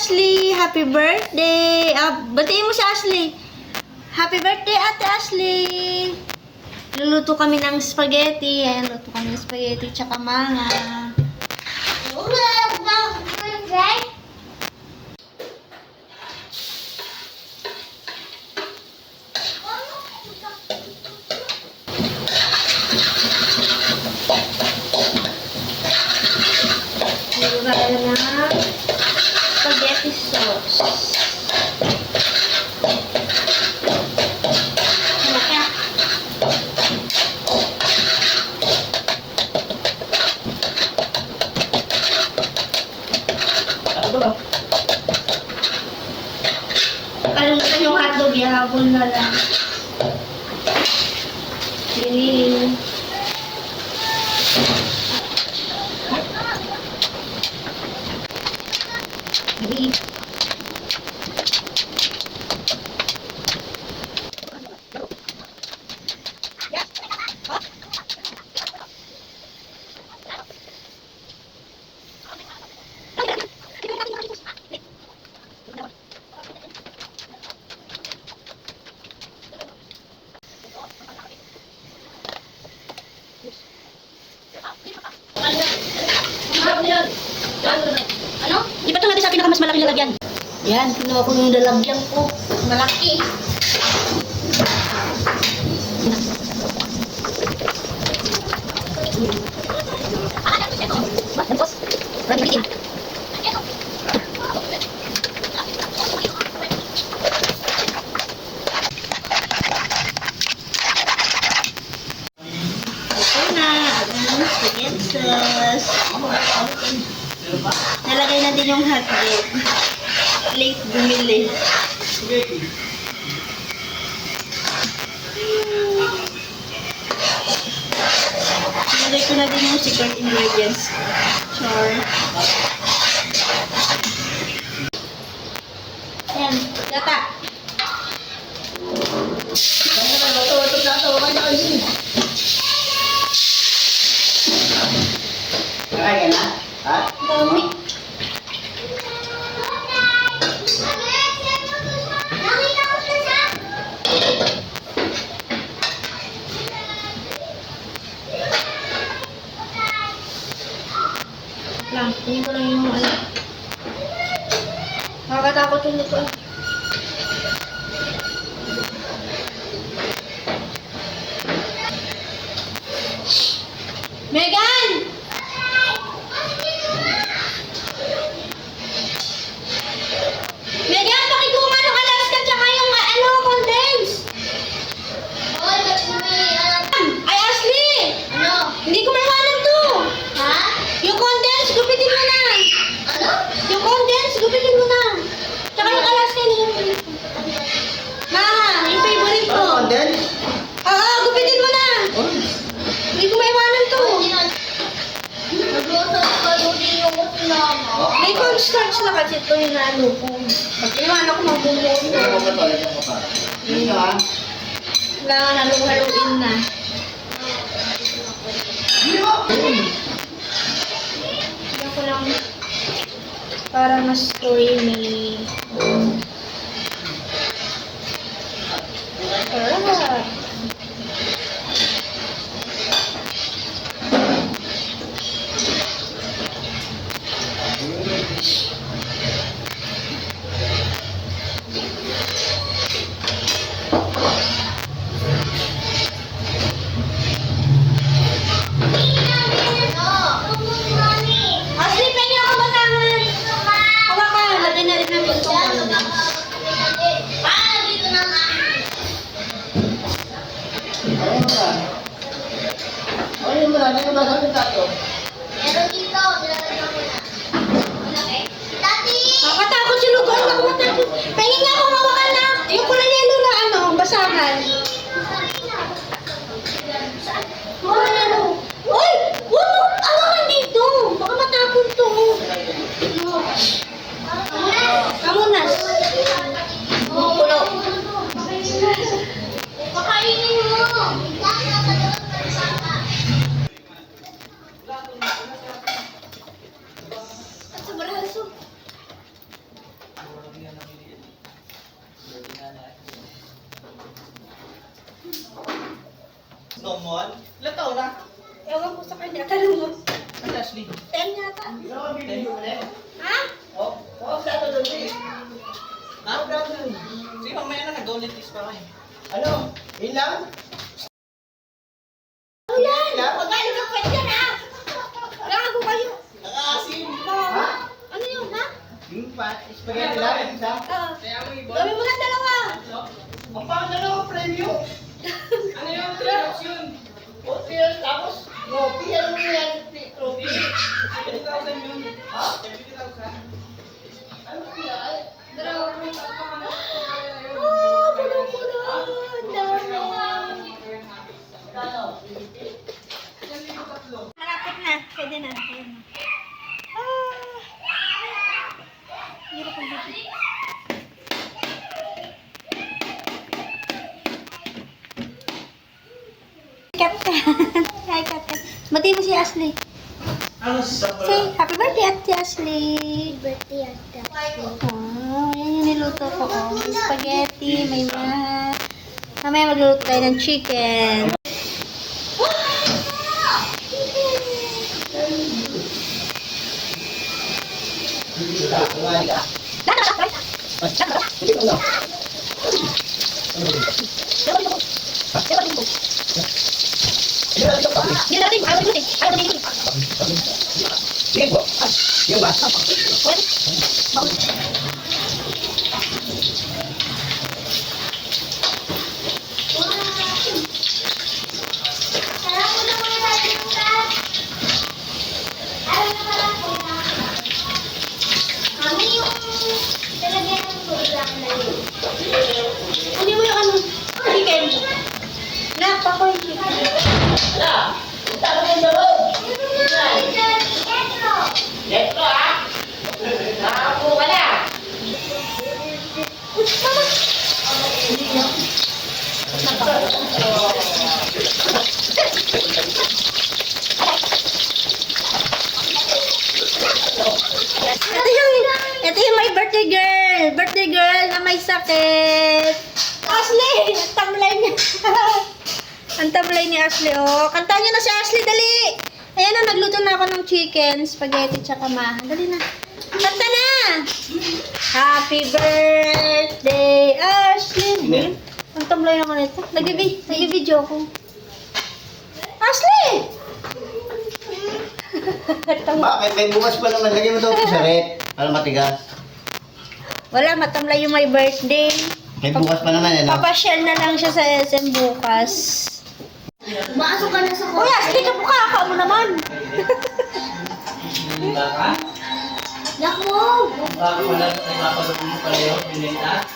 Ashley! Happy birthday! Batiin mo si Ashley! Happy birthday, Ate Ashley! Luluto kami ng spaghetti. Ayan, luto kami ng spaghetti tsaka manga. Nilagay na spaghetti sauce. Kalimutan yung hotdog, ihabol na lang. Yun. Ano? Di ba ito natin sa pinakamas malaking lalagyan? Yan, kinuha ko yung lalagyan ko. Malaki. Ito na, ang spaghetti sauce. Nalagay na din yung hotdog. Late bumili. Nalagay ko na din yung secret ingredients. Char. Ayan, gata. Kaya na? Ha? Dami. Lang, tingin ko lang yung ano. Nakakatakot yung luto. Megan! Megan, pakikuha ng Alaska tsaka yung ano, condense. Ay, Ashley! Ano? Hindi ko maiwanan to. Ha? Yung condense, gupitin mo na. Ano? Yung condense, gupitin mo na. Tsaka yung Alaska, hindi yung Ma, yung favorite ko. Ano, condense? Oo, gupitin mo na. Hindi ko maiwanan to. Nagluto ka din yung sinama. May cornstarch na kasi ito yung ano ko. Pag iniwanan ko, magbumuo Ito na. mo ba to? Ito mo pa. Ito ha? Kailangan halong-haluin na. Diyan ko lang para mas creamy. Alright. Ashley, pengen ako batangan. Hawakan, lagyan na rin natin ito. Dito na nga. Mon? Ilan taon na? Ewan ko sa kanya. Tanong mo. Ano, Ashley? 10 yata. Ha? Oh, ha? Sige, mamaya na nag-donate list pa kayo. Ano? Yun lang? Ano yan? Magkano ng question ha? Gago kayo. Nakakasim! Ha? Ano yun ha? Yung spaghetti lang, isa? Gawin mo ng dalawa. Ang pang dalawang premium. Ano yung 3 option? O, tiyan, tapos, trophy, ano mo yan? Trophy. 30,000 yun. Ha? 70,000. Ano yan? Dalawa. Oh, dalawa ko na. Dalawa. Malapit na. Pwede na. Ayan na. Hirap ang bibig. Captain. Hi, Captain. Bati mo si Ashley. Ano sa Say, happy birthday, Ate Ashley. Birthday at Oh, yan yung niluto ko. Oh. May spaghetti, may mamaya magluluto tayo ng chicken. Ano mo yung ano? Chicken. Nak, ako yung chicken. Let's go, ha? Nakapo ka na. Ito yung my birthday girl. Birthday girl na may sakit. Ashley! Ang tamlay niya. Ang tamlay ni Ashley, oh. Kanta niyo na si Ashley, dali! Ayan na, nagluto na ako ng chicken, spaghetti, tsaka Dali na. Kanta na! Happy birthday, Ashley! Ang tamlay naman ito. Nag-video ko. Ashley! Bakit? May bukas pa naman. Lagyan mo daw sa red. Para matigas. Wala, matamlay yung my birthday. May bukas pa naman, ano? Papasyal na lang siya sa SM bukas. Umasok ka na sa Kuya, sige ka bukaka mo naman. Baka? Naku! Baka wala tayo mapagod mo pala yung pinita?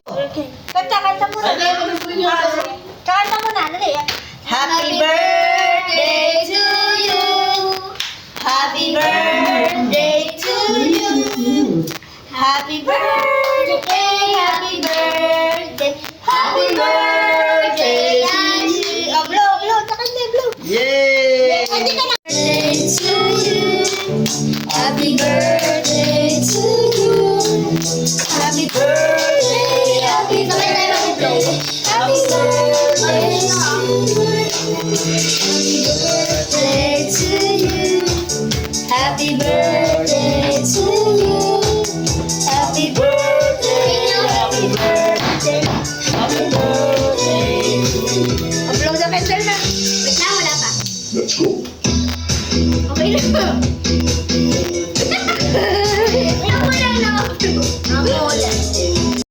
Okay. Kanta muna. Kanta muna, dali. Happy birthday to you. Happy birthday to you. Happy birthday, happy birthday. Happy birthday to you. Oh, blow. Takay na, blow. Yay! Hindi ka na. Birthday to you. Happy birthday to you. Happy birthday, happy birthday. Happy birthday to you. Happy birthday to you. Happy birthday, happy birthday. Happy birthday. Upload the candle na. Wait na, wala pa. Let's go. Okay na.